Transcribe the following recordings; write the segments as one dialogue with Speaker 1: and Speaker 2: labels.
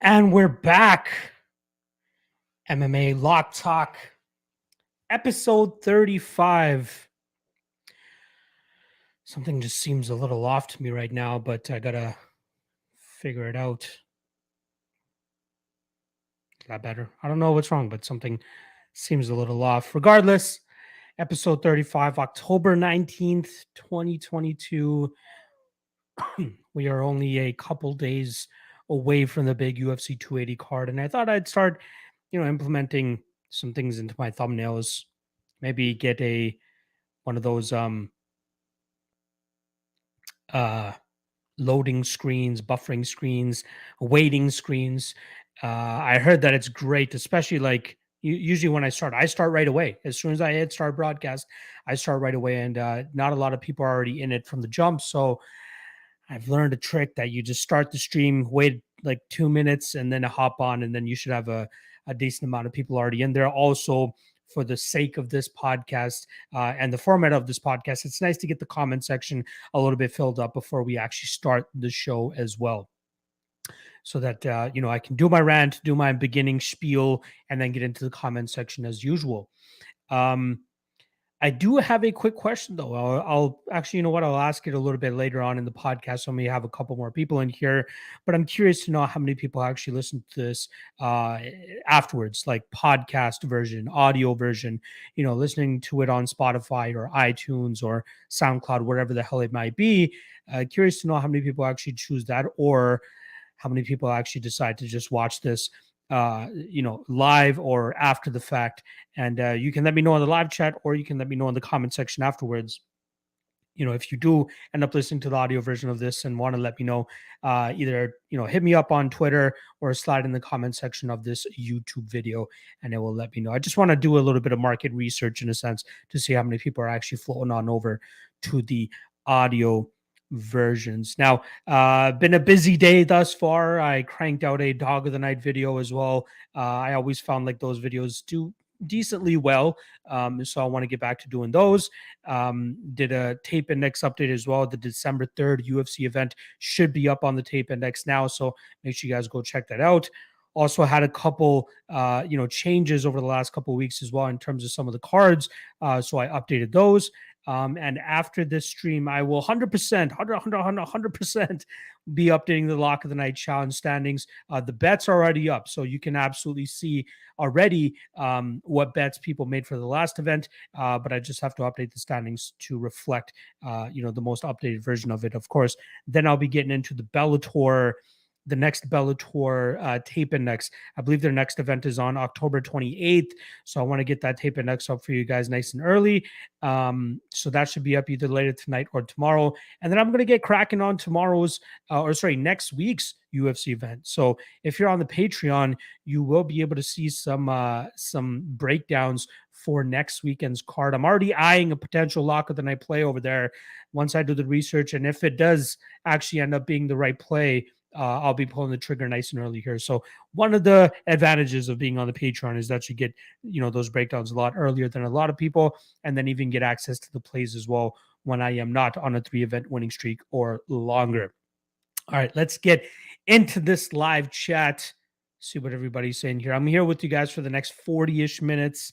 Speaker 1: And we're back. MMA Lock Talk, episode 35. Something just seems a little off to me right now, but I gotta figure it out. Is that better? I don't know what's wrong, but something seems a little off. Regardless, episode 35, October 19th, 2022. We are only a couple days away from the big UFC 280 card, and I thought I'd start, implementing some things into my thumbnails. Maybe get one of those uh loading screens, buffering screens, waiting screens. I heard that it's great, especially like usually when I start right away. As soon as I hit start broadcast, I start right away, and not a lot of people are already in it from the jump. So I've learned a trick that you just start the stream, wait like 2 minutes, and then hop on, and then you should have a decent amount of people already in there. Also, for the sake of this podcast and the format of this podcast, it's nice to get the comment section a little bit filled up before we actually start the show as well. So that, I can do my rant, do my beginning spiel, and then get into the comment section as usual. I do have a quick question though. I'll actually, you know what? I'll ask it a little bit later on in the podcast. So I may have a couple more people in here, but I'm curious to know how many people actually listen to this afterwards, like podcast version, audio version, listening to it on Spotify or iTunes or SoundCloud, wherever the hell it might be. Curious to know how many people actually choose that, or how many people actually decide to just watch this live or after the fact. And you can let me know in the live chat, or you can let me know in the comment section afterwards. If you do end up listening to the audio version of this and want to let me know, either, hit me up on Twitter or slide in the comment section of this YouTube video, and it will let me know. I just want to do a little bit of market research in a sense to see how many people are actually floating on over to the audio versions. Now, been a busy day thus far. I cranked out a dog of the night video as well. I always found like those videos do decently well. So I want to get back to doing those. Did a tape index update as well. The December 3rd UFC event should be up on the tape index now. So make sure you guys go check that out. Also had a couple, changes over the last couple of weeks as well in terms of some of the cards. So I updated those. And after this stream, I will 100% be updating the Lock of the Night Challenge standings. The bets are already up, so you can absolutely see already what bets people made for the last event. But I just have to update the standings to reflect, the most updated version of it, of course. Then I'll be getting into the next Bellator tape index. I believe their next event is on October 28th. So I want to get that tape index up for you guys nice and early. So that should be up either later tonight or tomorrow. And then I'm going to get cracking on next week's UFC event. So if you're on the Patreon, you will be able to see some breakdowns for next weekend's card. I'm already eyeing a potential Lock of the Night play over there once I do the research. And if it does actually end up being the right play, I'll be pulling the trigger nice and early here. So one of the advantages of being on the Patreon is that you get, those breakdowns a lot earlier than a lot of people, and then even get access to the plays as well when I am not on a 3-event winning streak or longer. All right, let's get into this live chat. See what everybody's saying here. I'm here with you guys for the next 40-ish minutes.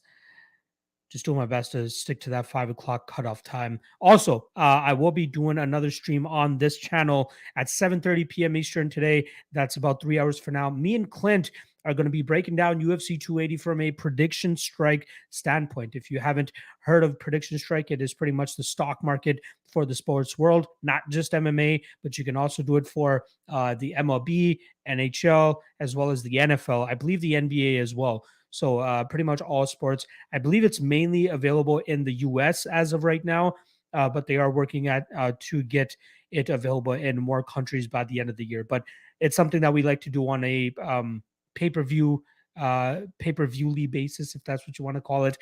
Speaker 1: Just doing my best to stick to that 5 o'clock cutoff time. Also, I will be doing another stream on this channel at 7:30 p.m. Eastern today. That's about 3 hours from now. Me and Clint are going to be breaking down UFC 280 from a prediction strike standpoint. If you haven't heard of prediction strike, it is pretty much the stock market for the sports world, not just MMA, but you can also do it for the MLB, NHL, as well as the NFL. I believe the NBA as well. So pretty much all sports. I believe it's mainly available in the US as of right now, but they are working to get it available in more countries by the end of the year. But it's something that we like to do on a pay-per-view basis, if that's what you want to call it,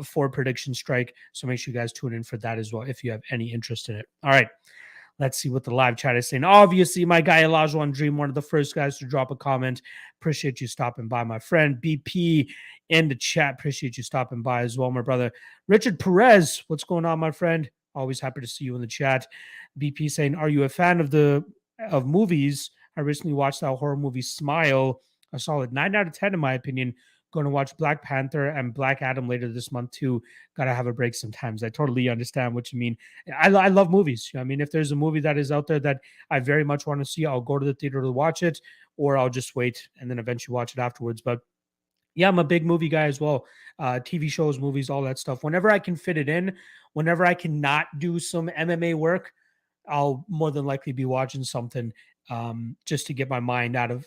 Speaker 1: for Prediction Strike. So make sure you guys tune in for that as well if you have any interest in it. All right. Let's see what the live chat is saying. Obviously, my guy Elijah Dream, one of the first guys to drop a comment. Appreciate you stopping by, my friend. BP in the chat. Appreciate you stopping by as well, my brother. Richard Perez, what's going on, my friend? Always happy to see you in the chat. BP saying, are you a fan of movies I recently watched that horror movie Smile, a solid 9 out of 10 in my opinion. Going to watch Black Panther and Black Adam later this month too. Gotta have a break sometimes. I totally understand what you mean. I love movies. I mean, if there's a movie that is out there that I very much want to see, I'll go to the theater to watch it, or I'll just wait and then eventually watch it afterwards. But yeah, I'm a big movie guy as well. TV shows, movies, all that stuff. Whenever I can fit it in, whenever I cannot do some MMA work, I'll more than likely be watching something just to get my mind out of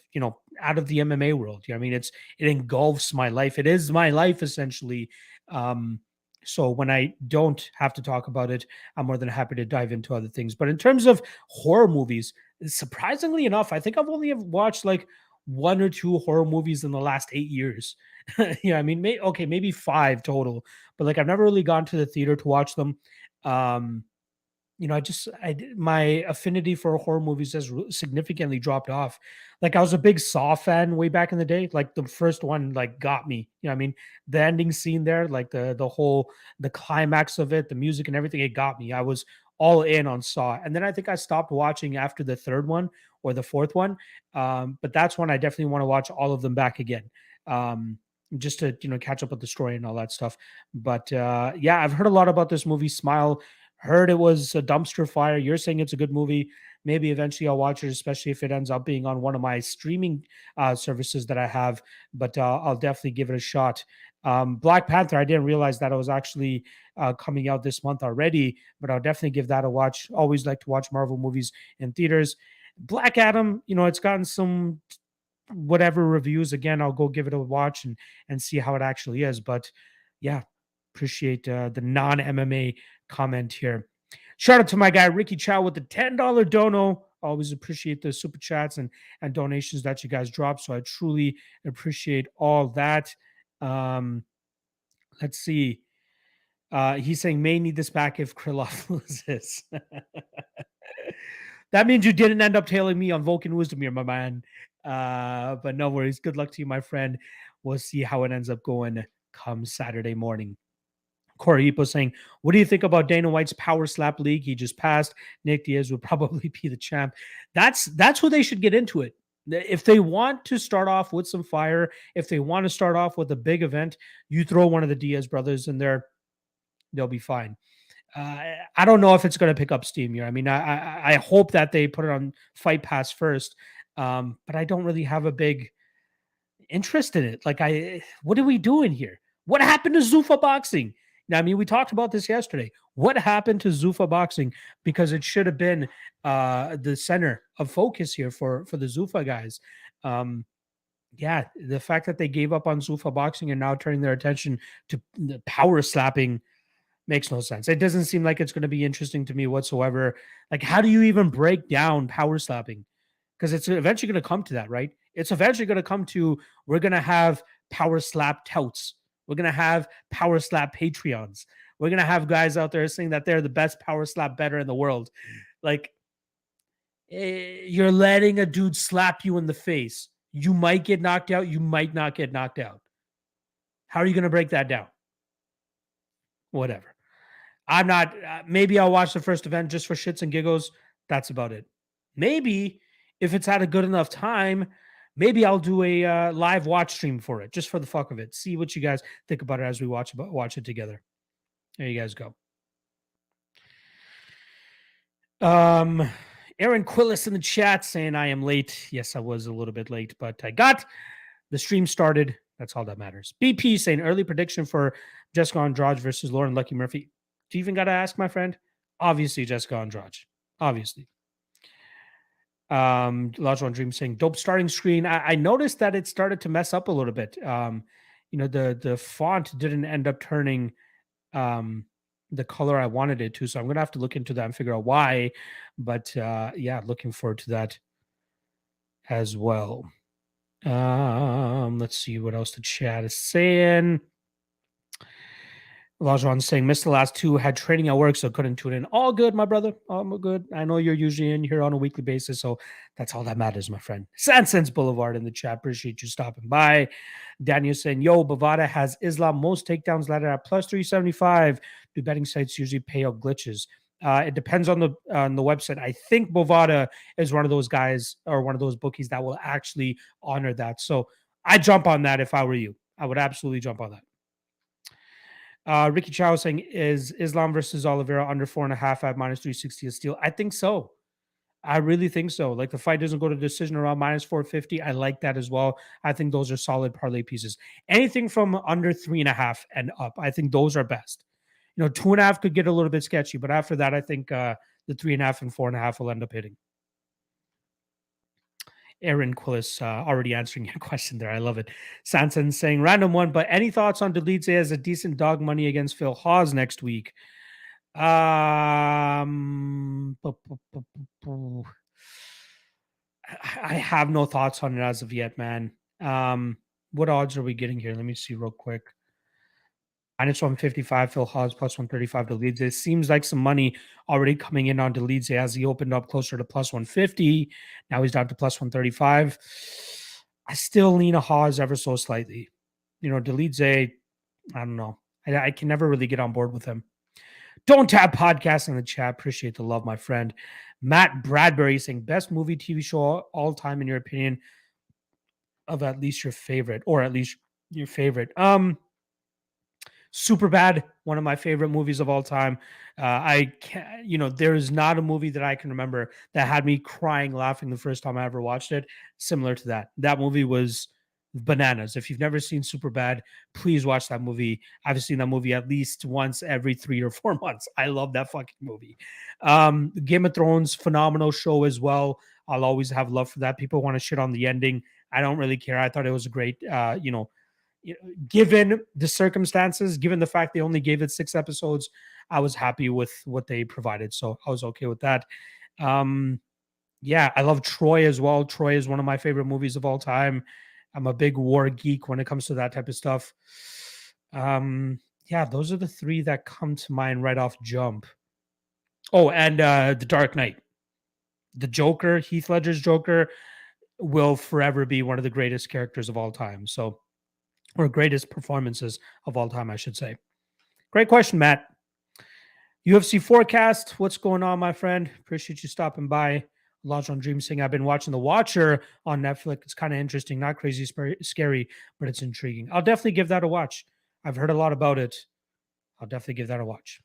Speaker 1: out of the MMA world. I mean, it engulfs my life. It is my life essentially. Um, so when I don't have to talk about it, I'm more than happy to dive into other things. But in terms of horror movies, surprisingly enough, I think I've only have watched like one or two horror movies in the last 8 years. Yeah, I mean, maybe five total, but like I've never really gone to the theater to watch them. Um, my affinity for horror movies has significantly dropped off. Like I was a big Saw fan way back in the day. Like the first one, like got me. I mean, the ending scene there, like the climax of it, the music and everything, it got me. I was all in on Saw, and then I think I stopped watching after the third one or the fourth one. But that's when I definitely want to watch all of them back again. Just to catch up with the story and all that stuff. But yeah, I've heard a lot about this movie, Smile. Heard it was a dumpster fire. You're saying it's a good movie. Maybe eventually I'll watch it, especially if it ends up being on one of my streaming services that I have. But I'll definitely give it a shot. Black Panther, I didn't realize that it was actually coming out this month already, but I'll definitely give that a watch. Always like to watch Marvel movies in theaters. Black Adam, it's gotten some whatever reviews. Again, I'll go give it a watch and see how it actually is. But yeah, appreciate the non MMA comment here. Shout out to my guy Ricky Chow with the $10 dono. Always appreciate the super chats and donations that you guys drop. So I truly appreciate all that. Let's see. He's saying may need this back if Krylov loses. That means you didn't end up tailing me on Vulcan Wisdom here, my man. But no worries. Good luck to you, my friend. We'll see how it ends up going come Saturday morning. Corey Ipo saying, what do you think about Dana White's power slap league? He just passed. Nick Diaz would probably be the champ. That's who they should get into it. If they want to start off with some fire, if they want to start off with a big event, you throw one of the Diaz brothers in there, they'll be fine. I don't know if it's going to pick up steam here. I mean, I hope that they put it on Fight Pass first, but I don't really have a big interest in it. Like, what are we doing here? What happened to Zuffa Boxing? Now, I mean, we talked about this yesterday. What happened to Zuffa Boxing? Because it should have been the center of focus here for the Zuffa guys. Yeah, the fact that they gave up on Zuffa Boxing and now turning their attention to the power slapping makes no sense. It doesn't seem like it's going to be interesting to me whatsoever. Like, how do you even break down power slapping? Because it's eventually going to come to that, right? It's eventually going to come to we're going to have power slap touts. We're going to have power slap Patreons. We're going to have guys out there saying that they're the best power slap better in the world. Like, you're letting a dude slap you in the face. You might get knocked out. You might not get knocked out. How are you going to break that down? Whatever. I'm not, maybe I'll watch the first event just for shits and giggles. That's about it. Maybe if it's at a good enough time, maybe I'll do a live watch stream for it, just for the fuck of it. See what you guys think about it as we watch it together. There you guys go. Aaron Quillis in the chat saying I am late. Yes, I was a little bit late, but I got the stream started. That's all that matters. BP saying early prediction for Jessica Andrade versus Lauren Lucky Murphy. Do you even got to ask, my friend? Obviously, Jessica Andrade. Obviously. Lajon Dream saying dope starting screen. I noticed that it started to mess up a little bit. The font didn't end up turning the color I wanted it to, so I'm gonna have to look into that and figure out why. But yeah, looking forward to that as well. Let's see what else the chat is saying. Lajon saying missed the last two, had training at work, so couldn't tune in. All good, my brother. All good. I know you're usually in here on a weekly basis, so that's all that matters, my friend. Sandsense Boulevard in the chat. Appreciate you stopping by. Daniel saying, yo, Bovada has Islam most takedowns ladder at plus 375. Do betting sites usually pay out glitches? It depends on the website. I think Bovada is one of those guys or one of those bookies that will actually honor that. So I jump on that if I were you. I would absolutely jump on that. Ricky Chow saying, is Islam versus Oliveira under 4.5 at minus 360 a steal? I think so. I really think so. Like the fight doesn't go to decision around minus 450. I like that as well. I think those are solid parlay pieces. Anything from under 3.5 and up, I think those are best. 2.5 could get a little bit sketchy, but after that, I think the 3.5 and 4.5 will end up hitting. Aaron Quillis already answering your question there. I love it. Sanson saying random one, but any thoughts on Delete as a decent dog money against Phil Hawes next week? I have no thoughts on it as of yet, man. What odds are we getting here? Let me see real quick. Minus 155, Phil Hawes, plus 135 to Leeds. It seems like some money already coming in on Leeds as he opened up closer to plus 150. Now he's down to plus 135. I still lean a Hawes ever so slightly. Leeds, I don't know. I can never really get on board with him. Don't Tap Podcast in the chat. Appreciate the love, my friend. Matt Bradbury saying, best movie, TV show all time, in your opinion, of at least your favorite, or at least your favorite. Superbad, one of my favorite movies of all time. I can't, there is not a movie that I can remember that had me crying, laughing the first time I ever watched it. Similar to that. That movie was bananas. If you've never seen Superbad, please watch that movie. I've seen that movie at least once every 3 or 4 months. I love that fucking movie. Game of Thrones, phenomenal show as well. I'll always have love for that. People want to shit on the ending. I don't really care. I thought it was a great, given the circumstances, given the fact they only gave it 6 episodes, I was happy with what they provided. So I was okay with that. Yeah, I love Troy as well. Troy is one of my favorite movies of all time. I'm a big war geek when it comes to that type of stuff. Yeah, those are the 3 that come to mind right off jump. Oh, and The Dark Knight. The Joker, Heath Ledger's Joker, will forever be one of the greatest characters of all time. So, or greatest performances of all time, I should say. Great question, Matt. UFC forecast. What's going on, my friend? Appreciate you stopping by. Lodge on Dream saying, I've been watching The Watcher on Netflix. It's kind of interesting. Not crazy scary, but it's intriguing. I'll definitely give that a watch. I've heard a lot about it. I'll definitely give that a watch.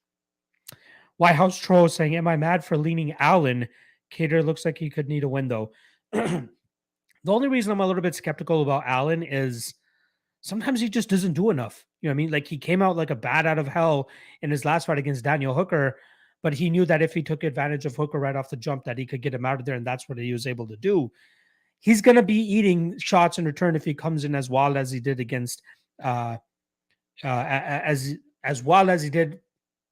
Speaker 1: White House Troll saying, am I mad for leaning Allen? Cater looks like he could need a win, though. The only reason I'm a little bit skeptical about Allen is sometimes he just doesn't do enough. You know what I mean? Like he came out like a bat out of hell in his last fight against Daniel Hooker, but he knew that if he took advantage of Hooker right off the jump, that he could get him out of there, and that's what he was able to do. He's going to be eating shots in return if he comes in as wild as he did against, as wild as he did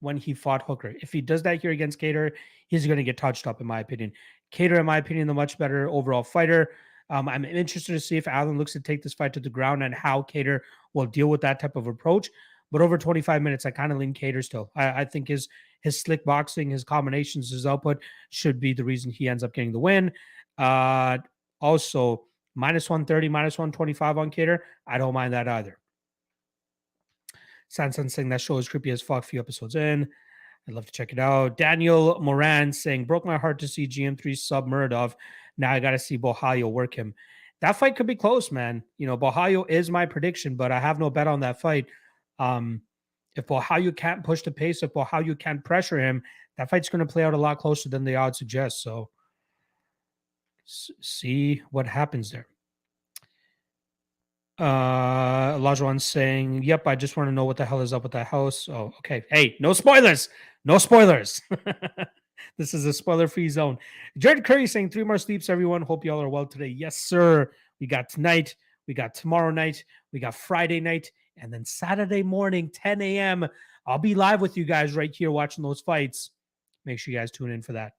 Speaker 1: when he fought Hooker. If he does that here against Cater, he's going to get touched up, in my opinion. Cater, in my opinion, the much better overall fighter. I'm interested to see if Allen looks to take this fight to the ground and how Cater will deal with that type of approach. But over 25 minutes, I kind of lean Cater still. I think his slick boxing, his combinations, his output should be the reason he ends up getting the win. Also, minus 130, minus 125 on Cater. I don't mind that either. Sansan saying that show is creepy as fuck. Few episodes in. I'd love to check it out. Daniel Moran saying, broke my heart to see GM3 sub Muradov. Now I got to see Bohayo work him. That fight could be close, man. Bohayo is my prediction, but I have no bet on that fight. If Bohayo can't push the pace, if Bohayo can't pressure him, that fight's going to play out a lot closer than the odds suggest. So see what happens there. Lajuan saying, yep, I just want to know what the hell is up with that house. Oh, okay. Hey, no spoilers. No spoilers. This is a spoiler-free zone. Jared Curry saying 3 more sleeps, everyone. Hope y'all are well today. Yes, sir. We got tonight. We got tomorrow night. We got Friday night. And then Saturday morning, 10 a.m. I'll be live with you guys right here watching those fights. Make sure you guys tune in for that.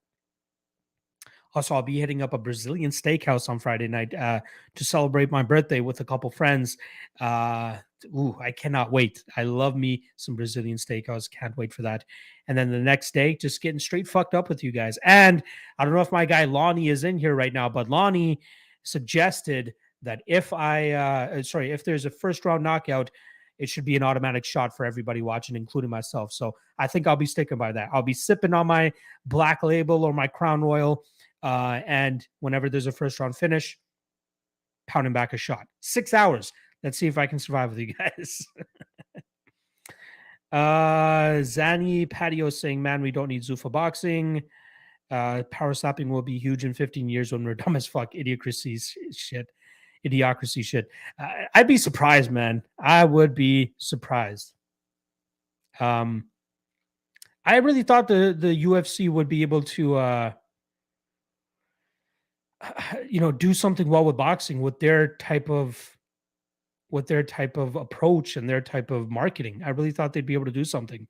Speaker 1: Also, I'll be hitting up a Brazilian steakhouse on Friday night to celebrate my birthday with a couple friends. I cannot wait. I love me some Brazilian steakhouse. Can't wait for that. And then the next day, just getting straight fucked up with you guys. And I don't know if my guy Lonnie is in here right now, but Lonnie suggested that if there's a first round knockout it should be an automatic shot for everybody watching, including myself. So I think I'll be sticking by that. I'll be sipping on my Black Label or my Crown Royal, and whenever there's a first round finish, pounding back a shot. 6 hours. Let's see if I can survive with you guys. Zani Patio saying, man, we don't need Zuffa boxing. Power slapping will be huge in 15 years when we're dumb as fuck. Idiocracy shit. I'd be surprised, man. I would be surprised. I really thought the UFC would be able to do something well with boxing with their type of approach and their type of marketing. I really thought they'd be able to do something.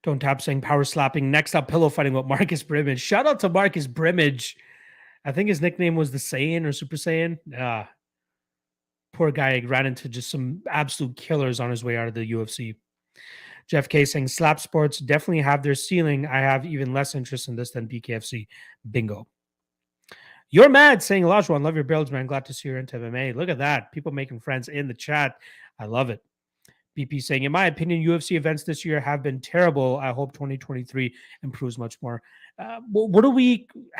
Speaker 1: Don't Tap saying power slapping. Next up, pillow fighting with Marcus Brimage. Shout out to Marcus Brimage. I think his nickname was the Saiyan or Super Saiyan. Poor guy ran into just some absolute killers on his way out of the UFC. Jeff K saying slap sports definitely have their ceiling. I have even less interest in this than BKFC. Bingo. You're mad saying Olajuwon, love your builds, man. Glad to see you're into MMA. Look at that. People making friends in the chat. I love it. BP saying, in my opinion, UFC events this year have been terrible. I hope 2023 improves much more. How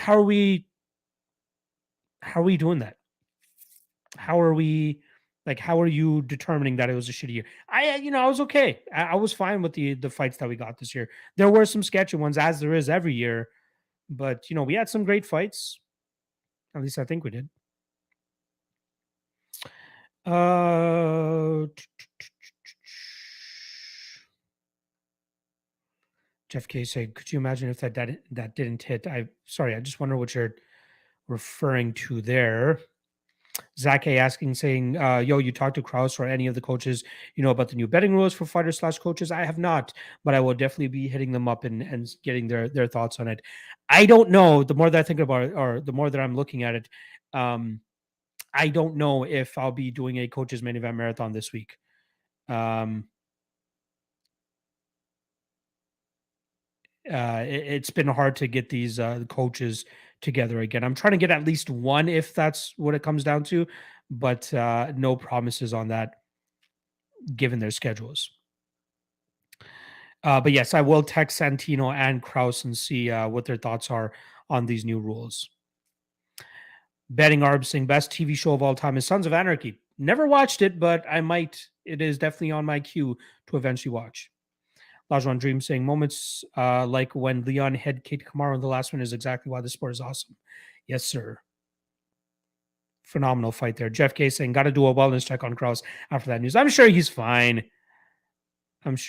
Speaker 1: are we doing that? How are you determining that it was a shitty year? I was okay. I was fine with the fights that we got this year. There were some sketchy ones, as there is every year, but we had some great fights. At least I think we did. Jeff K said, could you imagine if that didn't hit? I just wonder what you're referring to there. Zach A asking, saying, yo, you talked to Kraus or any of the coaches, about the new betting rules for fighters/coaches? I have not, but I will definitely be hitting them up and getting their thoughts on it. I don't know. The more that I think about it, or the more that I'm looking at it, I don't know if I'll be doing a coaches main event marathon this week. It's been hard to get these coaches together again. I'm trying to get at least one if that's what it comes down to, but no promises on that given their schedules. But yes, I will text Santino and Kraus and see what their thoughts are on these new rules. Betting Arb saying best TV show of all time is Sons of Anarchy. Never watched it, but I might. It is definitely on my queue to eventually watch. Lajon Dream saying moments like when Leon hit Kate Kamaru in the last one is exactly why the sport is awesome. Yes, sir. Phenomenal fight there. Jeff K saying got to do a wellness check on Kraus after that news. I'm sure he's fine. Benton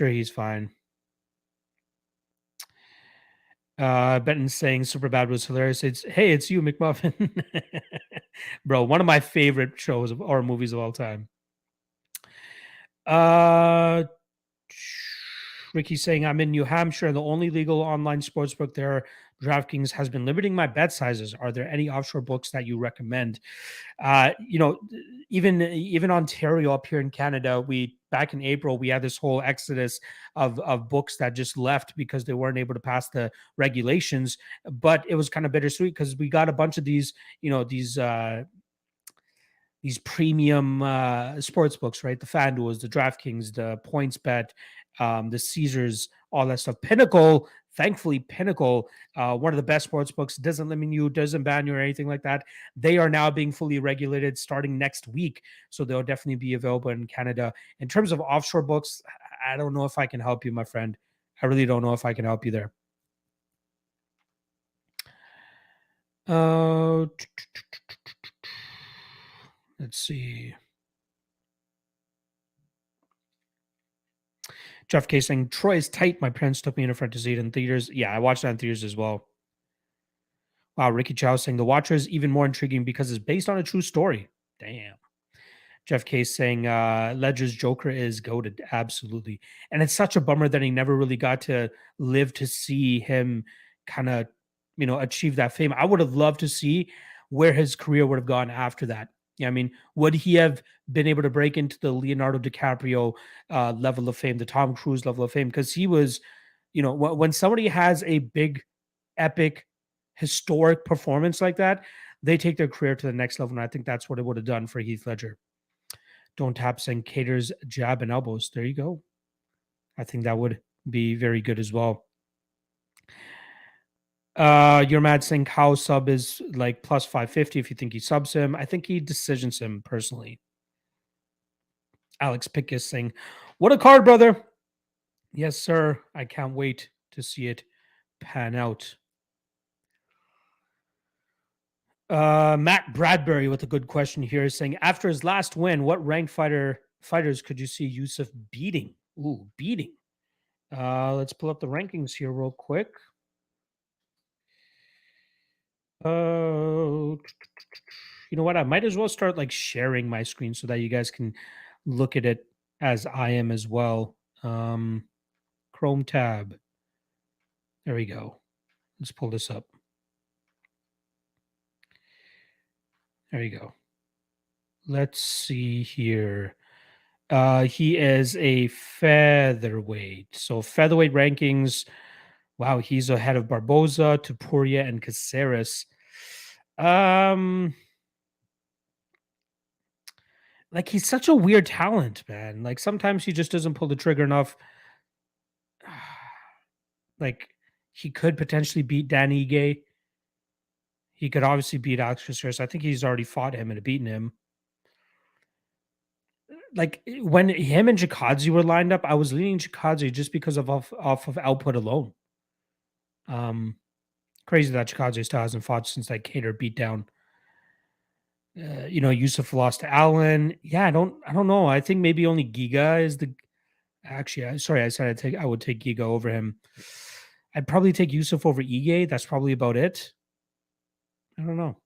Speaker 1: saying Superbad was hilarious. It's you, McMuffin. Bro, one of my favorite shows or movies of all time. Ricky saying, I'm in New Hampshire, and the only legal online sportsbook there, DraftKings, has been limiting my bet sizes. Are there any offshore books that you recommend? Even Ontario up here in Canada, back in April, we had this whole exodus of books that just left because they weren't able to pass the regulations. But it was kind of bittersweet because we got a bunch of these premium sports books, right? The FanDuels, the DraftKings, the PointsBet, the Caesars, all that stuff. Pinnacle, thankfully, Pinnacle, one of the best sports books, doesn't limit you, doesn't ban you or anything like that. They are now being fully regulated starting next week. So they'll definitely be available in Canada. In terms of offshore books, I don't know if I can help you, my friend. I really don't know if I can help you there. Let's see. Jeff K saying, Troy is tight. My parents took me in front to see it in theaters. Yeah, I watched that in theaters as well. Wow, Ricky Chow saying, The Watcher is even more intriguing because it's based on a true story. Damn. Jeff K saying, Ledger's Joker is goated. Absolutely. And it's such a bummer that he never really got to live to see him kind of, achieve that fame. I would have loved to see where his career would have gone after that. Yeah, I mean, would he have been able to break into the Leonardo DiCaprio level of fame, the Tom Cruise level of fame? Because he was, when somebody has a big, epic, historic performance like that, they take their career to the next level. And I think that's what it would have done for Heath Ledger. Don't tap saying caters jab and elbows. There you go. I think that would be very good as well. You're mad saying Kao sub is like plus 550 if you think he subs him. I think he decisions him personally. Alex Pick is saying, what a card, brother. Yes, sir. I can't wait to see it pan out. Matt Bradbury with a good question here is saying, after his last win, what ranked fighters could you see Yusuf beating? Ooh, beating. Let's pull up the rankings here real quick. You know what? I might as well start like sharing my screen so that you guys can look at it as I am as well. Chrome tab. There we go. Let's pull this up. There you go. Let's see here. He is a featherweight. So featherweight rankings. Wow, he's ahead of Barboza, Topuria, and Caceres. Like he's such a weird talent, man. Like sometimes he just doesn't pull the trigger enough. Like he could potentially beat Dan Ige. He could obviously beat Alex Caceres. I think he's already fought him and beaten him. Like when him and Jikadze were lined up, I was leaning Jikadze just because of off of output alone. Crazy that Jikadze still hasn't fought since that Cater beatdown. Yusuf lost to Allen. Yeah, I don't know. I think maybe only Giga is the. Actually, I said I would take Giga over him. I'd probably take Yusuf over Ige. That's probably about it. I don't know.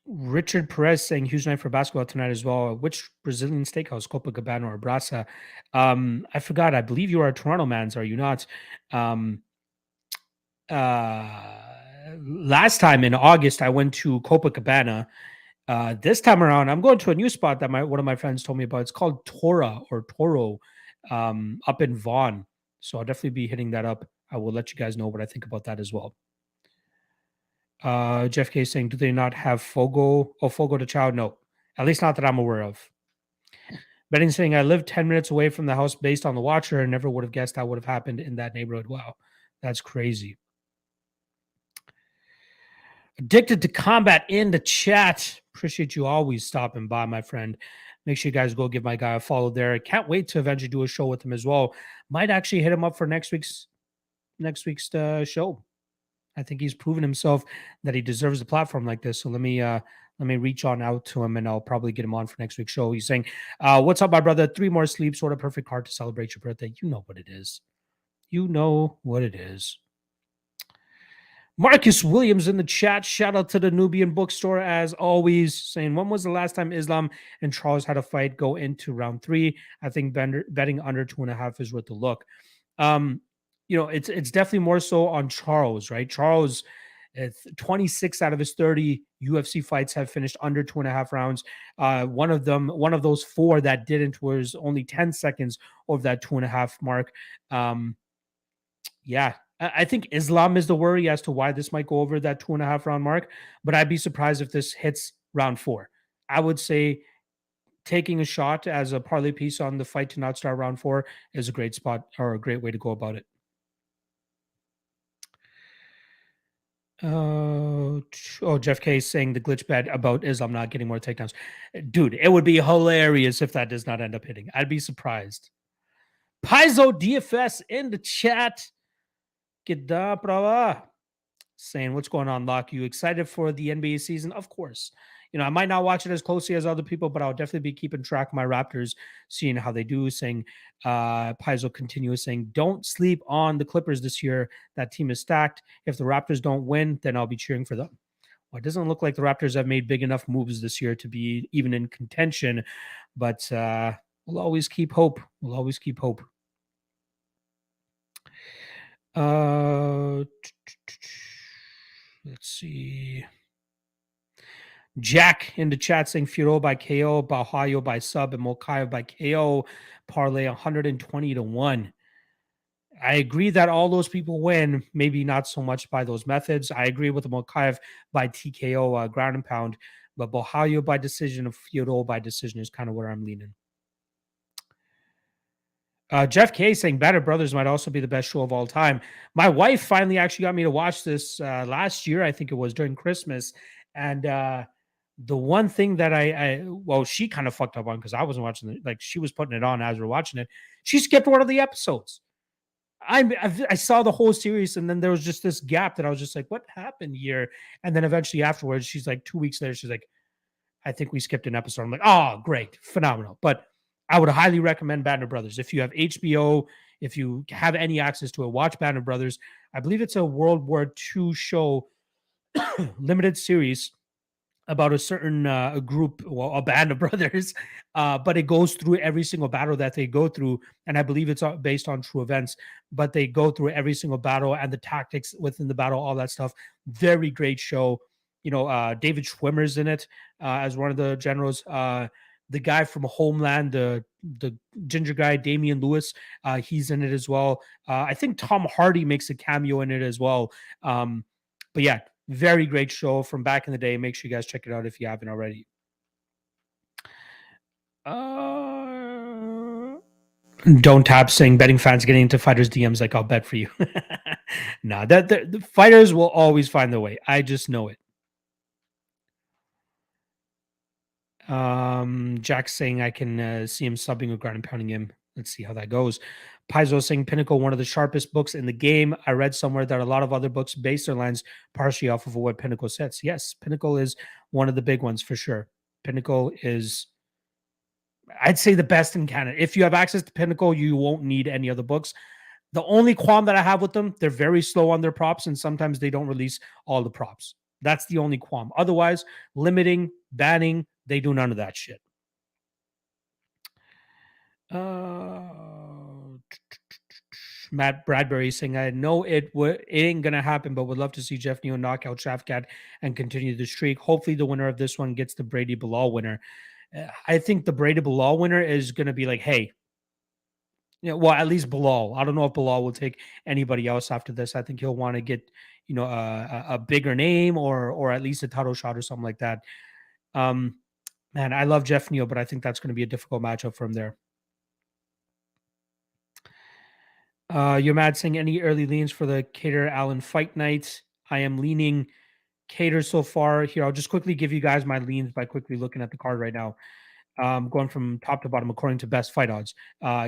Speaker 1: Richard Perez saying huge night for basketball tonight as well. Which Brazilian steakhouse, Copacabana or Brasa? I forgot. I believe you are Toronto mans, are you not? Last time in August, I went to Copacabana. This time around, I'm going to a new spot that one of my friends told me about. It's called Tora or Toro, up in Vaughan. So I'll definitely be hitting that up. I will let you guys know what I think about that as well. Jeff K saying, do they not have Fogo? Oh, Fogo de Chao? No, at least not that I'm aware of. Betting saying, I live 10 minutes away from the house based on the Watcher and never would have guessed that would have happened in that neighborhood. Wow, that's crazy. Addicted to Combat in the chat. Appreciate you always stopping by, my friend. Make sure you guys go give my guy a follow there. I can't wait to eventually do a show with him as well. Might actually hit him up for next week's show. I think he's proven himself that he deserves a platform like this. So let me reach on out to him and I'll probably get him on for next week's show. He's saying, what's up, my brother? 3 more sleeps, sort of perfect card to celebrate your birthday. You know what it is. You know what it is. Marcus Williams in the chat. Shout out to the Nubian bookstore as always, saying, when was the last time Islam and Charles had a fight go into round 3? I think betting under 2.5 is worth a look. It's definitely more so on Charles, right? Charles, 26 out of his 30 UFC fights have finished under 2.5 rounds. One of those 4 that didn't was only 10 seconds of that 2.5 mark. Yeah, I think Islam is the worry as to why this might go over that 2.5 round mark, but I'd be surprised if this hits round 4. I would say taking a shot as a parlay piece on the fight to not start round 4 is a great spot or a great way to go about it. Jeff K is saying the glitch bet about Islam not getting more takedowns. Dude, it would be hilarious if that does not end up hitting. I'd be surprised. Paizo DFS in the chat. Que dá pra lá. Saying, what's going on, Lock? You excited for the NBA season? Of course. I might not watch it as closely as other people, but I'll definitely be keeping track of my Raptors, seeing how they do. Saying, Paizo continues saying, don't sleep on the Clippers this year. That team is stacked. If the Raptors don't win, then I'll be cheering for them. Well, it doesn't look like the Raptors have made big enough moves this year to be even in contention, but we'll always keep hope. We'll always keep hope. Let's see. Jack in the chat saying Firo by KO, Bahayo by sub, and Mokayo by KO. Parlay 120 to 1. I agree that all those people win, maybe not so much by those methods. I agree with the Mokaev by TKO, ground and pound, but Bohayo by decision and Fyodor by decision is kind of where I'm leaning. Jeff K saying Banner Brothers might also be the best show of all time. My wife finally actually got me to watch this last year. I think it was during Christmas. And the one thing that well, she kind of fucked up on because I wasn't watching it. Like she was putting it on as we're watching it. She skipped one of the episodes. I saw the whole series, and then there was just this gap that I was just like, what happened here? And then eventually afterwards, she's like 2 weeks later, she's like, I think we skipped an episode. I'm like, oh, great, phenomenal. But I would highly recommend Band of Brothers. If you have HBO, if you have any access to it, watch Band of Brothers. I believe it's a World War II show, limited series about a certain a group, well, a band of brothers, but it goes through every single battle that they go through, and I believe it's based on true events. But they go through every single battle and the tactics within the battle, all that stuff. Very great show. David Schwimmer's in it as one of the generals. The guy from Homeland, the ginger guy, Damian Lewis, he's in it as well. I think Tom Hardy makes a cameo in it as well. But yeah, very great show from back in the day. Make sure you guys check it out if you haven't already. Don't tap saying betting fans getting into fighters DMs like I'll bet for you. Nah, that the fighters will always find their way. I just know it. Jack's saying I can see him subbing or ground and pounding him. Let's see how that goes. Paizo saying Pinnacle, one of the sharpest books in the game. I read somewhere that a lot of other books base their lines partially off of what Pinnacle sets. Yes, Pinnacle is one of the big ones for sure. Pinnacle is, I'd say, the best in Canada. If you have access to Pinnacle, you won't need any other books. The only qualm that I have with them, they're very slow on their props, and sometimes they don't release all the props. That's the only qualm. Otherwise, limiting, banning, they do none of that shit. Matt Bradbury saying, I know it ain't gonna happen, but would love to see Jeff Neal knock out Shafkat and continue the streak. Hopefully, the winner of this one gets the Brady Bilal winner. I think the Brady Bilal winner is gonna be like, hey, well, at least Bilal. I don't know if Bilal will take anybody else after this. I think he'll want to get, a bigger name or at least a title shot or something like that. Man, I love Jeff Neal, but I think that's going to be a difficult matchup for him there. You're mad saying any early leans for the Cater Allen fight night. I am leaning Cater so far. Here, I'll just quickly give you guys my leans by quickly looking at the card right now. Going from top to bottom according to best fight odds.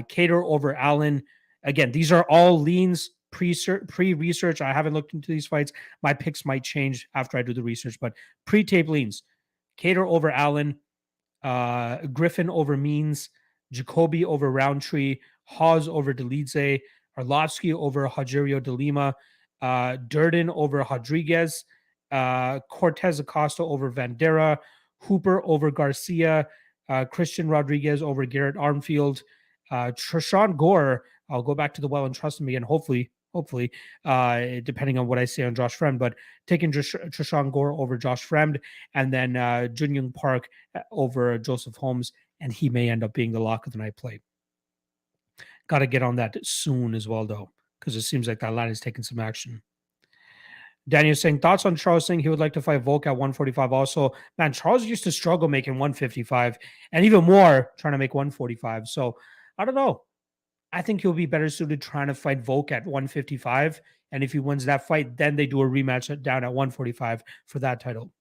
Speaker 1: Cater over Allen. Again, these are all leans pre-research. I haven't looked into these fights. My picks might change after I do the research, but pre-tape leans. Cater over Allen. Griffin over Means. Jacoby over Roundtree. Hawes over Delize. Arlovsky over Rogerio de Lima. Durden over Rodriguez. Cortez Acosta over Vandera. Hooper over Garcia. Christian Rodriguez over Garrett Armfield. Trishan Gore, I'll go back to the well and trust him again, hopefully, depending on what I say on Josh Fremd, but taking Trishan Gore over Josh Fremd, and then Jun Young Park over Joseph Holmes, and he may end up being the lock of the night play. Got to get on that soon as well, though, because it seems like that line is taking some action. Daniel saying thoughts on Charles saying he would like to fight Volk at 145. Also, man, Charles used to struggle making 155 and even more trying to make 145. So I don't know. I think he'll be better suited trying to fight Volk at 155. And if he wins that fight, then they do a rematch down at 145 for that title.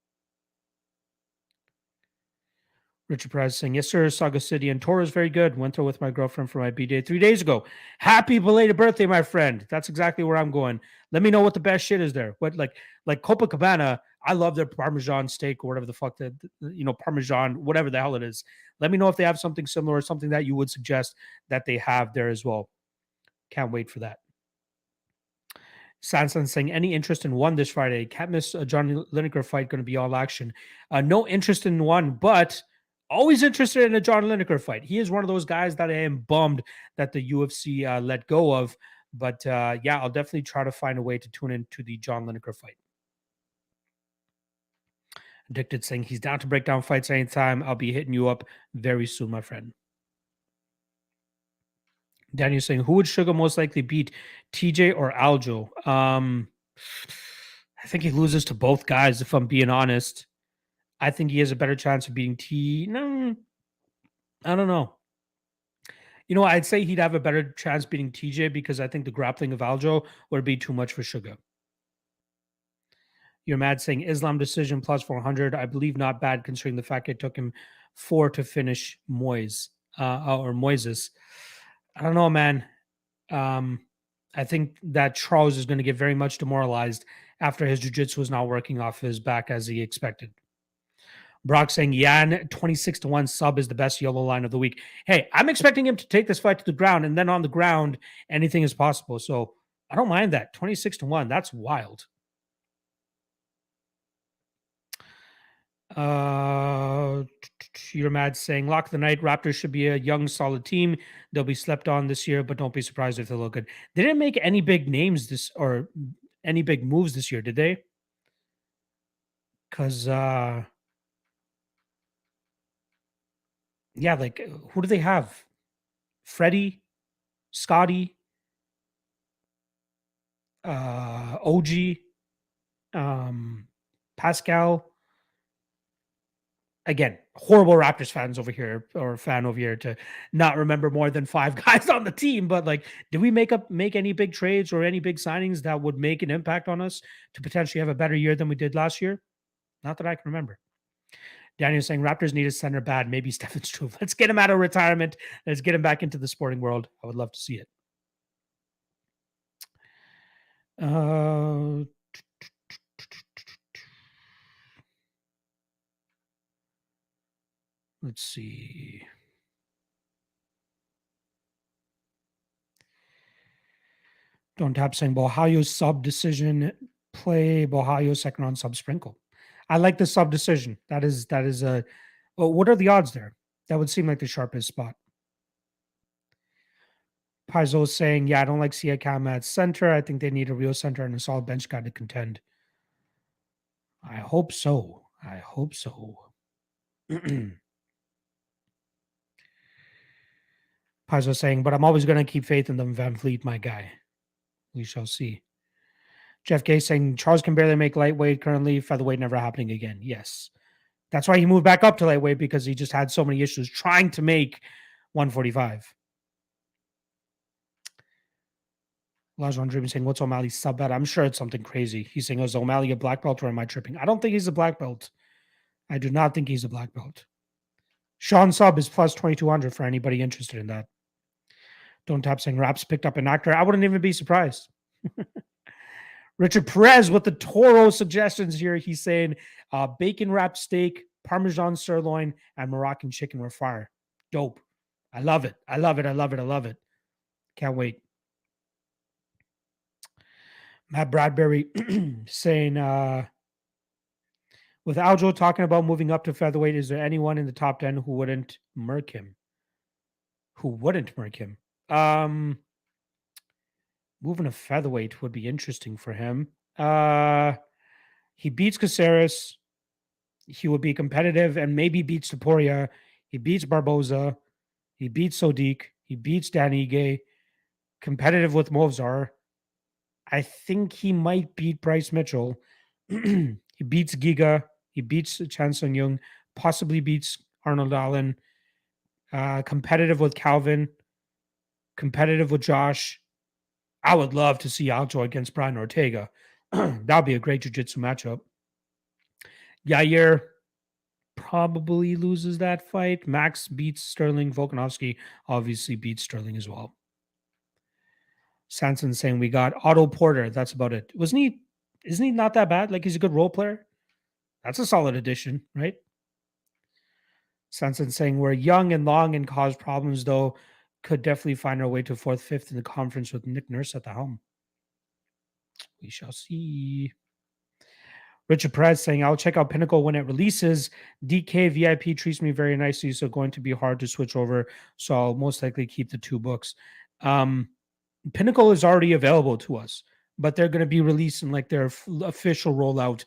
Speaker 1: Richard Perez saying, yes, sir. Saga City and Toro is very good. Went there with my girlfriend for my B-Day 3 days ago. Happy belated birthday, my friend. That's exactly where I'm going. Let me know what the best shit is there. What like Copacabana, I love their Parmesan steak or whatever the fuck that, Parmesan, whatever the hell it is. Let me know if they have something similar or something that you would suggest that they have there as well. Can't wait for that. Sansan saying, any interest in one this Friday? Can't miss a John Lineker fight. Going to be all action. No interest in one, but always interested in a John Lineker fight. He is one of those guys that I am bummed that the UFC let go of. But yeah, I'll definitely try to find a way to tune into the John Lineker fight. Addicted saying he's down to break down fights anytime. I'll be hitting you up very soon, my friend. Daniel saying, who would Sugar most likely beat, TJ or Aljo? I think he loses to both guys, if I'm being honest. I think he has a better chance of beating T. No, I don't know. I'd say he'd have a better chance beating TJ because I think the grappling of Aljo would be too much for Sugar. You're mad saying Islam decision plus 400. I believe not bad considering the fact it took him 4 to finish Moises. I don't know, man. I think that Charles is going to get very much demoralized after his jiu-jitsu is not working off his back as he expected. Brock saying Yan 26-1 sub is the best yellow line of the week. Hey, I'm expecting him to take this fight to the ground, and then on the ground, anything is possible. So I don't mind that. 26-1. That's wild. You're mad saying Lock of the Night. Raptors should be a young, solid team. They'll be slept on this year, but don't be surprised if they look good. They didn't make any big names or any big moves this year, did they? Because yeah, like who do they have? Freddie, Scotty, OG, Pascal. Again, horrible Raptors fans over here, or fan over here, to not remember more than 5 guys on the team. But like, did we make any big trades or any big signings that would make an impact on us to potentially have a better year than we did last year? Not that I can remember. Daniel's saying Raptors need a center bad, maybe Stephen Struve. Let's get him out of retirement. Let's get him back into the sporting world. I would love to see it. Let's see. Don't tap saying Bohayo sub decision play. Bohayo second round sub sprinkle. I like the sub decision. That is a. Well, what are the odds there? That would seem like the sharpest spot. Paizo is saying, yeah, I don't like Siakam at center. I think they need a real center and a solid bench guy to contend. I hope so. Paizo saying, but I'm always going to keep faith in them. Van Vliet, my guy. We shall see. Jeff Gay saying, Charles can barely make lightweight currently. Featherweight never happening again. Yes. That's why he moved back up to lightweight, because he just had so many issues trying to make 145. Lajon Dream saying, what's O'Malley's sub bet? I'm sure it's something crazy. He's saying, is O'Malley a black belt or am I tripping? I don't think he's a black belt. I do not think he's a black belt. Sean sub is plus 2,200 for anybody interested in that. Don't tap saying Raps picked up an actor. I wouldn't even be surprised. Richard Perez with the Toro suggestions here. He's saying bacon wrapped steak, Parmesan sirloin, and Moroccan chicken were fire. Dope. I love it. Can't wait. Matt Bradbury saying, with Aljo talking about moving up to featherweight, is there anyone in the top 10 who wouldn't murk him? Moving to featherweight would be interesting for him. He beats Caceres. He would be competitive and maybe beats Taporia. He beats Barboza. He beats Sodiq. He beats Dan Ige. Competitive with Movzar. I think he might beat Bryce Mitchell. He beats Giga. He beats Chan Sung Jung. Possibly beats Arnold Allen. Competitive with Calvin. Competitive with Josh. I would love to see Aljo against Brian Ortega. That would be a great jiu-jitsu matchup. Yair probably loses that fight. Max beats Sterling. Volkanovski obviously beats Sterling as well. Sanson saying we got Otto Porter. That's about it. Isn't he not that bad? Like, he's a good role player. That's a solid addition, right? Sanson saying we're young and long and cause problems, though. Could definitely find our way to 4th, 5th in the conference with Nick Nurse at the helm. We shall see. Richard Perez saying, I'll check out Pinnacle when it releases. DK VIP treats me very nicely, so going to be hard to switch over. So I'll most likely keep the 2 books. Pinnacle is already available to us, but they're going to be releasing like their official rollout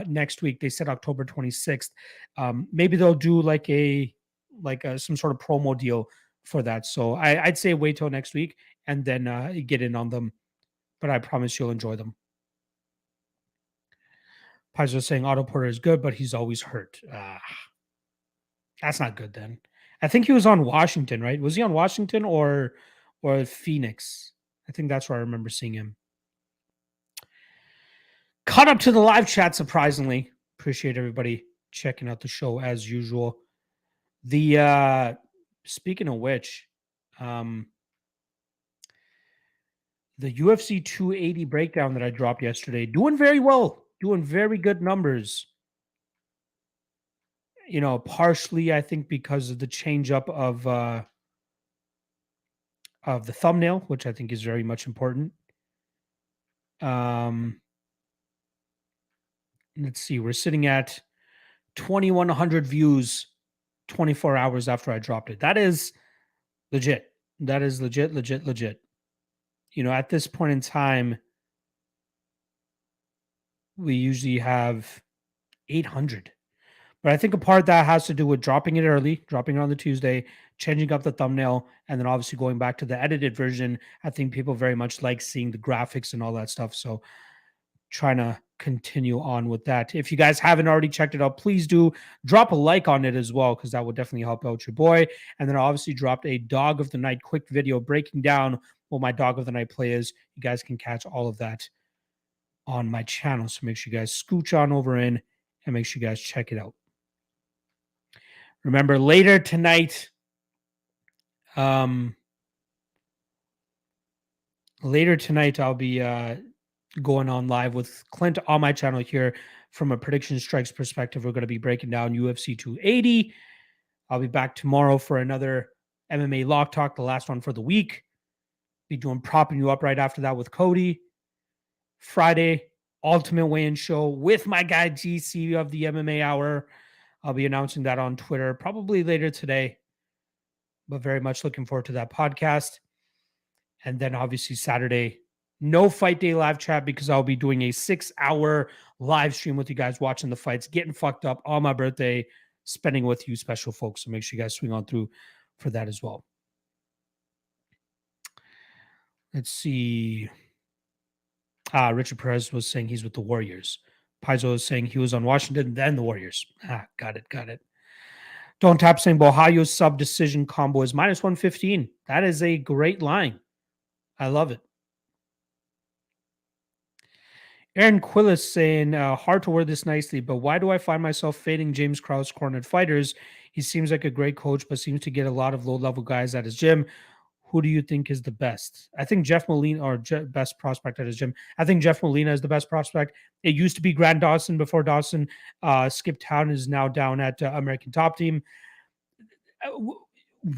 Speaker 1: next week. They said October 26th. Maybe they'll do like some sort of promo deal for that. So I'd say wait till next week and then get in on them. But I promise you'll enjoy them. Paizo saying Otto Porter is good, but he's always hurt. That's not good then. I think he was on Washington, right? Was he on Washington or Phoenix? I think that's where I remember seeing him. Caught up to the live chat, surprisingly. Appreciate everybody checking out the show as usual. The speaking of which, the UFC 280 breakdown that I dropped yesterday, doing very well, doing very good numbers. You know, partially I think because of the change up of the thumbnail, which I think is very much important. Let's see, we're sitting at 2,100 views 24 hours after I dropped it. That is legit. That is legit. You know, at this point in time, we usually have 800. But I think a part that has to do with dropping it early, dropping it on the Tuesday, changing up the thumbnail, and then obviously going back to the edited version. I think people very much like seeing the graphics and all that stuff. So trying to continue on with that. If you guys haven't already checked it out, please do drop a like on it as well, because that would definitely help out your boy. And then I obviously dropped a dog of the night quick video breaking down what my dog of the night play is. You guys can catch all of that on my channel. So make sure you guys scooch on over in and make sure you guys check it out. Remember, later tonight, I'll be going on live with Clint on my channel here from a prediction strikes perspective. We're going to be breaking down UFC 280. I'll be back tomorrow for another MMA Lock Talk, the last one for the week. Be doing propping you up right after that with Cody. Friday, Ultimate Weigh-In Show with my guy GC of the MMA Hour. I'll be announcing that on Twitter probably later today, but very much looking forward to that podcast. And then obviously Saturday, no fight day live chat, because I'll be doing a 6-hour live stream with you guys watching the fights, getting fucked up on my birthday, spending with you special folks. So make sure you guys swing on through for that as well. Let's see. Richard Perez was saying he's with the Warriors. Paizo is saying he was on Washington, then the Warriors. Got it. Don't Tap saying Bohayo's sub decision combo is -115. That is a great line. I love it. Aaron Quillis saying, hard to word this nicely, but why do I find myself fading James Krause cornered fighters? He seems like a great coach, but seems to get a lot of low-level guys at his gym. Who do you think is the best? I think Jeff Molina, or best prospect at his gym. I think Jeff Molina is the best prospect. It used to be Grant Dawson before Dawson skipped town, is now down at American Top Team.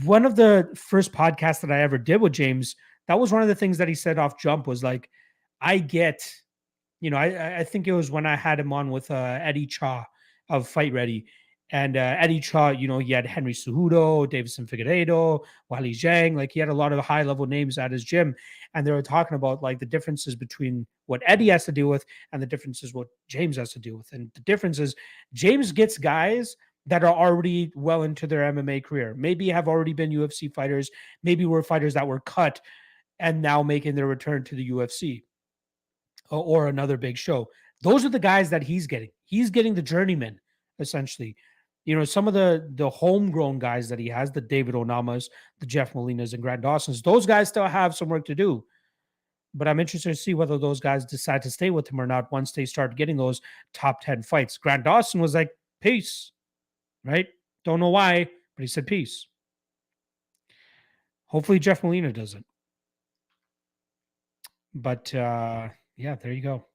Speaker 1: One of the first podcasts that I ever did with James, that was one of the things that he said off jump was like, I get, you know, I think it was when I had him on with Eddie Cha of Fight Ready. And Eddie Cha, you know, he had Henry Cejudo, Davison Figueiredo, Wally Zhang. Like, he had a lot of high-level names at his gym. And they were talking about, like, the differences between what Eddie has to deal with and the differences what James has to deal with. And the difference is James gets guys that are already well into their MMA career. Maybe have already been UFC fighters. Maybe were fighters that were cut and now making their return to the UFC or another big show. Those are the guys that he's getting. He's getting the journeymen, essentially. You know, some of the homegrown guys that he has, the David Onamas, the Jeff Molinas, and Grant Dawsons, those guys still have some work to do. But I'm interested to see whether those guys decide to stay with him or not once they start getting those top 10 fights. Grant Dawson was like, peace, right? Don't know why, but he said peace. Hopefully Jeff Molina doesn't. But yeah, there you go.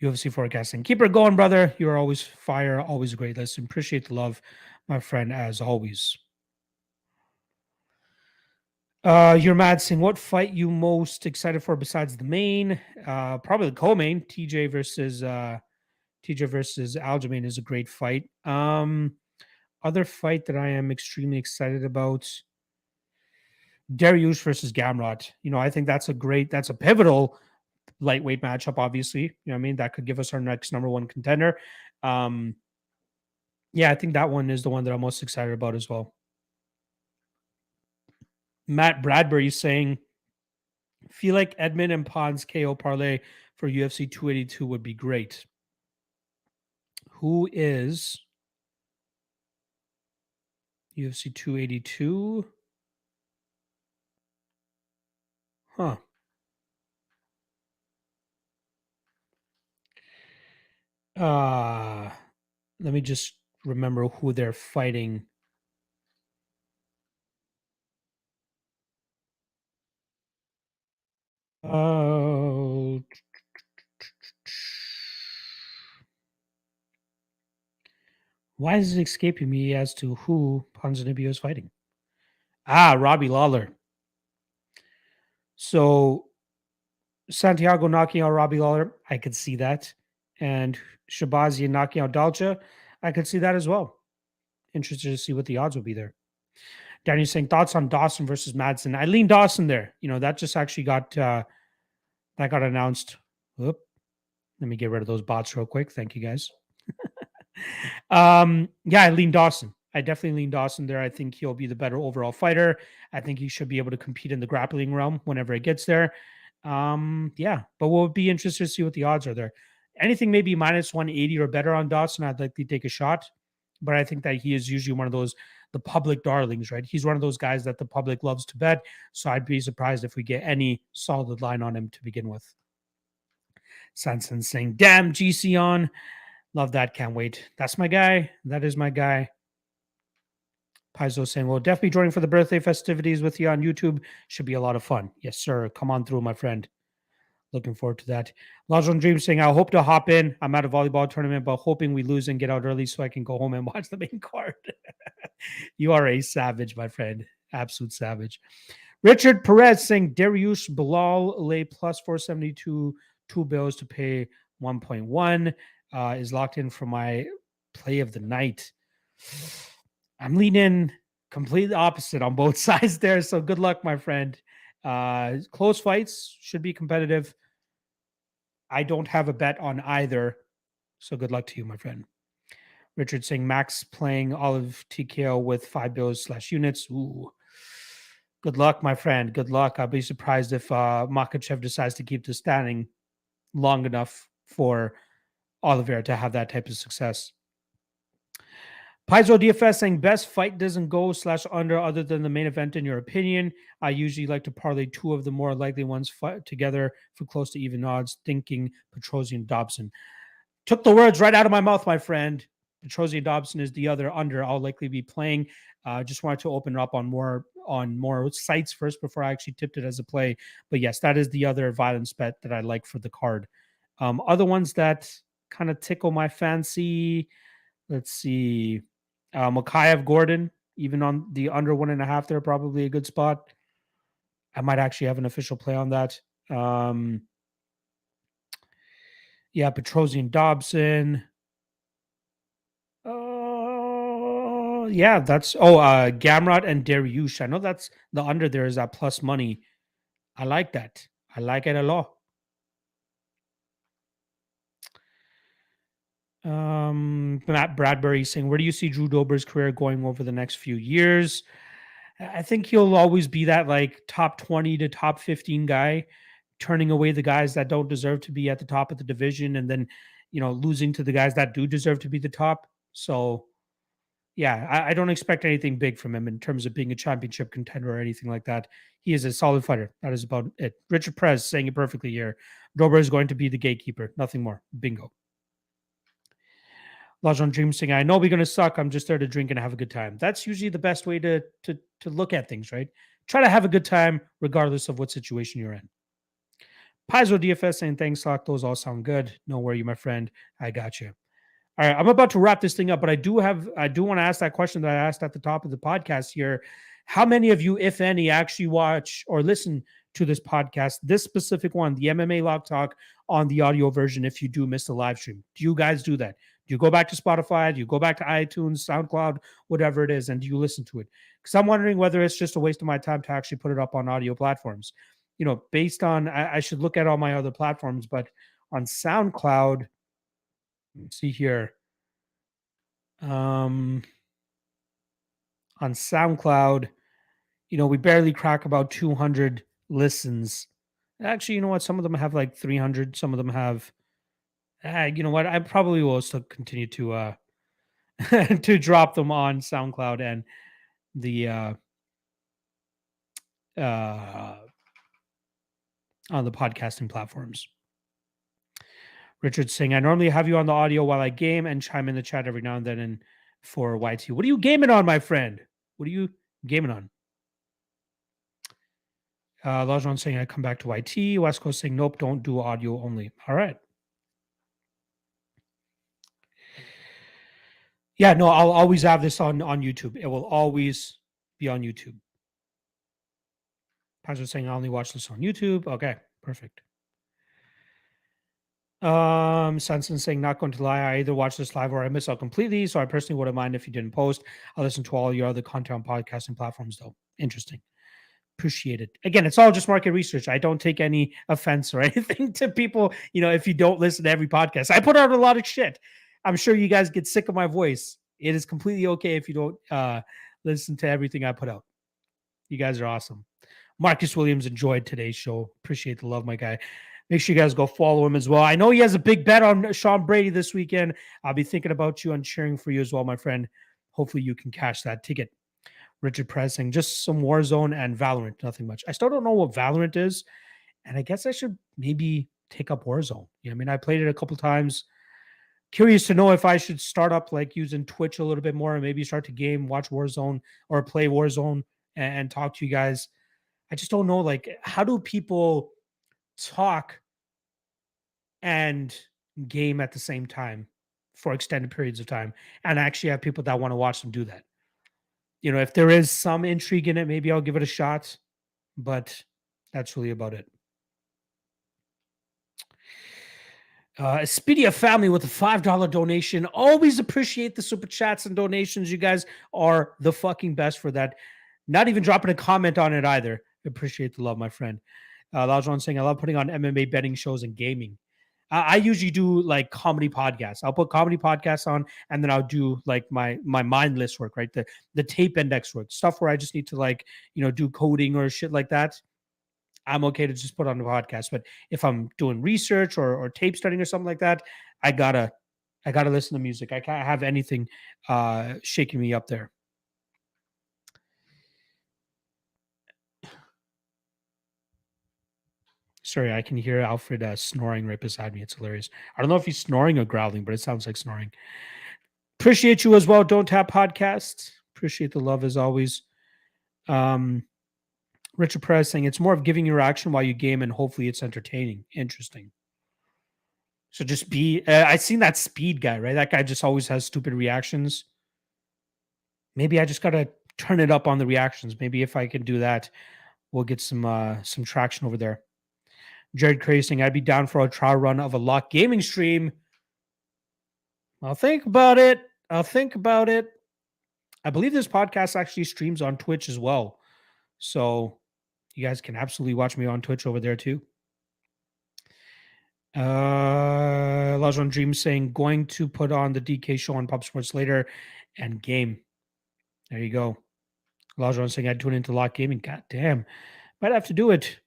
Speaker 1: UFC forecasting. Keep her going, brother. You're always fire, always a great listen. Appreciate the love, my friend, as always. You're mad saying, what fight you most excited for besides the main? Probably the co-main. TJ versus Aljamain is a great fight. Other fight that I am extremely excited about, Dariush versus Gamrot. You know, I think that's a pivotal lightweight matchup, obviously. You know what I mean? That could give us our next number one contender. Yeah, I think that one is the one that I'm most excited about as well. Matt Bradbury saying, feel like Edmund and Pond's KO parlay for UFC 282 would be great. Who is UFC 282? Huh. Uh, let me just remember who they're fighting. Oh, why is it escaping me as to who Ponzinibbio is fighting? Robbie Lawler. So Santiago knocking out Robbie Lawler, I could see that. And Shabazian knocking out Dalcha, I could see that as well. Interested to see what the odds will be there. Danny's saying thoughts on Dawson versus Madsen. I lean Dawson there. That just actually got announced. Whoop. Let me get rid of those bots real quick. Thank you guys. Yeah, I lean Dawson. I definitely lean Dawson there. I think he'll be the better overall fighter. I think he should be able to compete in the grappling realm whenever it gets there. Yeah, but we'll be interested to see what the odds are there. Anything maybe minus 180 or better on Dawson, I'd like to take a shot. But I think that he is usually one of the public darlings, right? He's one of those guys that the public loves to bet. So I'd be surprised if we get any solid line on him to begin with. Sanson saying, damn, GC on. Love that. Can't wait. That's my guy. That is my guy. Paizo saying, well, definitely joining for the birthday festivities with you on YouTube. Should be a lot of fun. Yes, sir. Come on through, my friend. Looking forward to that. Lajon Dream saying, I hope to hop in. I'm at a volleyball tournament, but hoping we lose and get out early so I can go home and watch the main card. You are a savage, my friend. Absolute savage. Richard Perez saying, Dariush Bilal lay plus 472, 2 bills to pay 1.1. Is locked in for my play of the night. I'm leaning completely opposite on both sides there. So good luck, my friend. Close fights should be competitive. I don't have a bet on either. So good luck to you, my friend. Richard saying Max playing all of TKO with 5 bills / units. Ooh. Good luck, my friend. Good luck. I'll be surprised if Makachev decides to keep this standing long enough for Oliveira to have that type of success. Paizo DFS saying best fight doesn't go / under other than the main event in your opinion. I usually like to parlay 2 of the more likely ones together for close to even odds, thinking Petrosian Dobson. Took the words right out of my mouth, my friend. Petrosian Dobson is the other under I'll likely be playing. Just wanted to open up on more sites first before I actually tipped it as a play. But yes, that is the other violence bet that I like for the card. Other ones that kind of tickle my fancy. Let's see. Makayev Gordon, even on the under 1.5, they're probably a good spot. I might actually have an official play on that. Yeah, Petrosian Dobson. Yeah, that's Gamrot and Dariush. I know that's the under there is that plus money. I like that. I like it a lot. Matt Bradbury saying, where do you see Drew Dober's career going over the next few years? I think he'll always be that like top 20 to top 15 guy, turning away the guys that don't deserve to be at the top of the division and then, losing to the guys that do deserve to be the top. So, yeah, I don't expect anything big from him in terms of being a championship contender or anything like that. He is a solid fighter. That is about it. Richard Perez saying it perfectly here. Dober is going to be the gatekeeper. Nothing more. Bingo. Lajon Dream saying, I know we're going to suck. I'm just there to drink and have a good time. That's usually the best way to look at things, right? Try to have a good time regardless of what situation you're in. Paizo DFS saying, thanks, Lock. Those all sound good. No worry, my friend. I got you. All right, I'm about to wrap this thing up, but I do want to ask that question that I asked at the top of the podcast here. How many of you, if any, actually watch or listen to this podcast, this specific one, the MMA Lock Talk, on the audio version if you do miss the live stream? Do you guys do that? Do you go back to Spotify? Do you go back to iTunes, SoundCloud, whatever it is, and do you listen to it? Because I'm wondering whether it's just a waste of my time to actually put it up on audio platforms. Based on, I should look at all my other platforms, but on SoundCloud, let's see here. On SoundCloud, we barely crack about 200 listens. Actually, you know what? Some of them have like 300. Some of them have. You know what? I probably will still continue to to drop them on SoundCloud and the uh, on the podcasting platforms. Richard saying, I normally have you on the audio while I game and chime in the chat every now and then and for YT. What are you gaming on, my friend? What are you gaming on? Lajon saying, I come back to YT. West Coast saying, nope, don't do audio only. All right. Yeah, no, I'll always have this on YouTube. It will always be on YouTube. Pastor saying, I only watch this on YouTube. Okay, perfect. Sanson saying, not going to lie, I either watch this live or I miss out completely. So I personally wouldn't mind if you didn't post. I'll listen to all your other content on podcasting platforms, though. Interesting. Appreciate it. Again, it's all just market research. I don't take any offense or anything to people, if you don't listen to every podcast. I put out a lot of shit. I'm sure you guys get sick of my voice. It is completely okay if you don't listen to everything I put out. You guys are awesome. Marcus Williams enjoyed today's show. Appreciate the love, my guy. Make sure you guys go follow him as well. I know he has a big bet on Sean Brady this weekend. I'll be thinking about you and cheering for you as well, my friend. Hopefully you can cash that ticket. Richard Pressing, just some Warzone and Valorant, nothing much. I still don't know what Valorant is, and I guess I should maybe take up Warzone. I played it a couple times. Curious to know if I should start up like using Twitch a little bit more and maybe start to game, watch Warzone or play Warzone and talk to you guys. I just don't know, like, how do people talk and game at the same time for extended periods of time and actually have people that want to watch them do that? If there is some intrigue in it, maybe I'll give it a shot, but that's really about it. Expedia family with a $5 donation. Always appreciate the super chats and donations. You guys are the fucking best for that. Not even dropping a comment on it either. Appreciate the love, my friend. Lajon saying, I love putting on MMA betting shows and gaming. I usually do like comedy podcasts. I'll put comedy podcasts on, and then I'll do like my mindless work, right? The tape index work, stuff where I just need to do coding or shit like that. I'm okay to just put on the podcast. But if I'm doing research or tape studying or something like that, I gotta listen to music. I can't have anything shaking me up there. Sorry, I can hear Alfred snoring right beside me. It's hilarious. I don't know if he's snoring or growling, but it sounds like snoring. Appreciate you as well. Don't Tap Podcast. Appreciate the love as always. Richard Perez saying it's more of giving your reaction while you game and hopefully it's entertaining. Interesting. So just be, I seen that speed guy, right? That guy just always has stupid reactions. Maybe I just got to turn it up on the reactions. Maybe if I can do that, we'll get some traction over there. Jared Cray saying I'd be down for a trial run of a Lock gaming stream. I'll think about it. I believe this podcast actually streams on Twitch as well. So you guys can absolutely watch me on Twitch over there too. Lajon Dream saying going to put on the DK show on Pop Sports later and game. There you go. Lajon saying I'd tune into Lock Gaming. God damn. Might have to do it.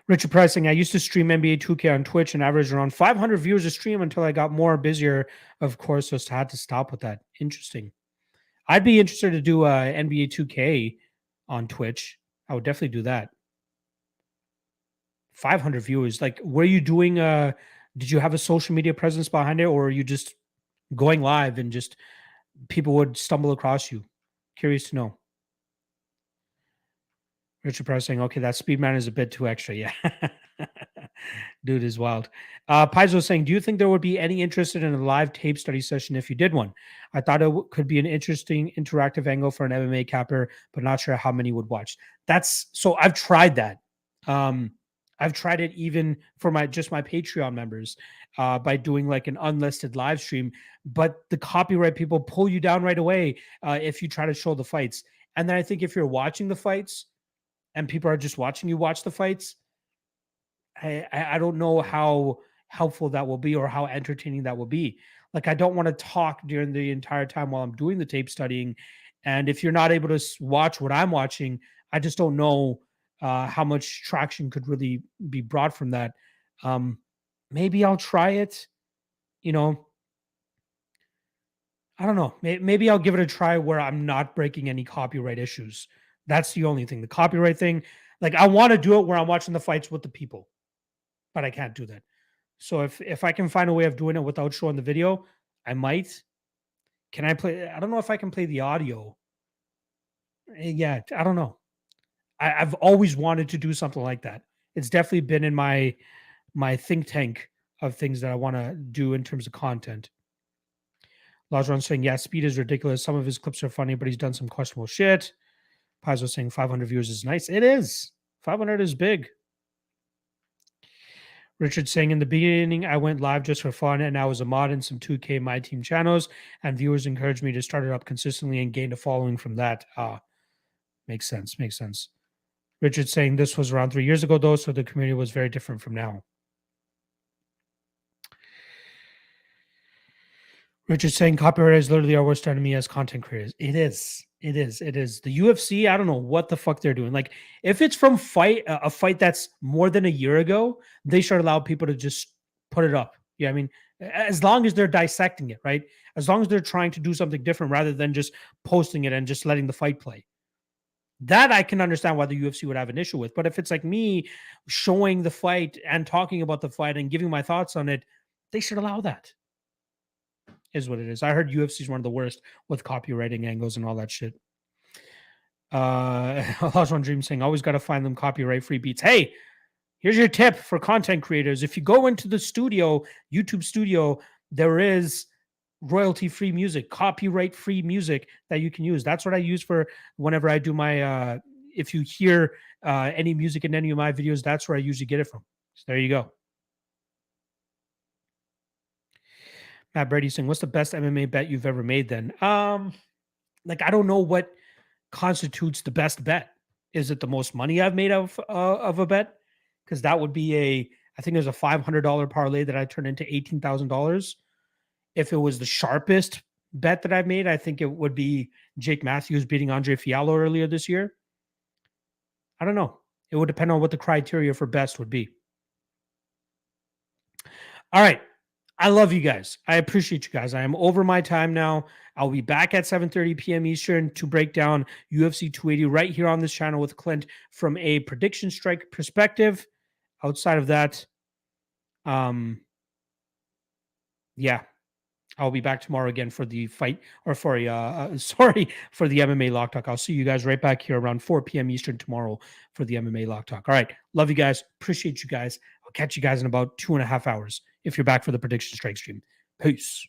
Speaker 1: Richard Price saying I used to stream NBA 2K on Twitch and averaged around 500 viewers a stream until I got more busier, of course, so I had to stop with that. Interesting. I'd be interested to do NBA 2K on Twitch. I would definitely do that. 500 viewers. Like, were you doing did you have a social media presence behind it, or are you just going live and just people would stumble across you? Curious to know. Richard Price saying, okay, that Speedman is a bit too extra. Yeah. Dude is wild. Paizo saying, do you think there would be any interest in a live tape study session if you did one? I thought it could be an interesting interactive angle for an MMA capper, but not sure how many would watch. So I've tried that. I've tried it even for my Patreon members by doing like an unlisted live stream, but the copyright people pull you down right away if you try to show the fights. And then I think if you're watching the fights and people are just watching you watch the fights, I don't know how helpful that will be or how entertaining that will be. Like, I don't want to talk during the entire time while I'm doing the tape studying And if you're not able to watch what I'm watching, I just don't know how much traction could really be brought from that. Um, maybe I'll try it. You know, I don't know. Maybe I'll give it a try where I'm not breaking any copyright issues. That's the only thing. The copyright thing, like I want to do it where I'm watching the fights with the people, but I can't do that. So if I can find a way of doing it without showing the video, I might. Can I play? I don't know if I can play the audio. Yeah, I don't know. I've always wanted to do something like that. It's definitely been in my think tank of things that I want to do in terms of content. Lajron saying, yeah, speed is ridiculous. Some of his clips are funny, but he's done some questionable shit. Paizo saying 500 viewers is nice. It is. 500 is big. Richard saying, in the beginning, I went live just for fun, and I was a mod in some 2K My Team channels, and viewers encouraged me to start it up consistently and gain a following from that. Makes sense. Makes sense. Richard saying this was around 3 years ago, though, so the community was very different from now. Richard saying copyright is literally our worst enemy as content creators. It is. It is. It is. The UFC, I don't know what the fuck they're doing. Like, if it's from a fight that's more than a year ago, they should allow people to just put it up. Yeah, I mean, as long as they're dissecting it, right? As long as they're trying to do something different rather than just posting it and just letting the fight play. That I can understand why the UFC would have an issue with. But if it's like me showing the fight and talking about the fight and giving my thoughts on it, they should allow that. Is what it is. I heard UFC is one of the worst with copywriting angles and all that shit. Lost One Dream saying, always got to find them copyright free beats. Hey, here's your tip for content creators. If you go into the studio, YouTube studio, there is royalty free music, copyright free music that you can use. That's what I use for whenever I do my, if you hear any music in any of my videos, that's where I usually get it from. So there you go. Matt Brady saying, what's the best MMA bet you've ever made then? Like, I don't know what constitutes the best bet. Is it the most money I've made of a bet? Because that would be I think there's a $500 parlay that I turned into $18,000. If it was the sharpest bet that I've made, I think it would be Jake Matthews beating Andre Fiallo earlier this year. I don't know. It would depend on what the criteria for best would be. All right. I love you guys. I appreciate you guys. I am over my time now. I'll be back at 7:30 p.m. Eastern to break down UFC 280 right here on this channel with Clint from a prediction strike perspective. Outside of that, yeah, I'll be back tomorrow again for the fight, or for for the MMA Lock Talk. I'll see you guys right back here around 4 p.m. Eastern tomorrow for the MMA Lock Talk. All right. Love you guys. Appreciate you guys. I'll catch you guys in about 2.5 hours if you're back for the prediction strike stream. Peace.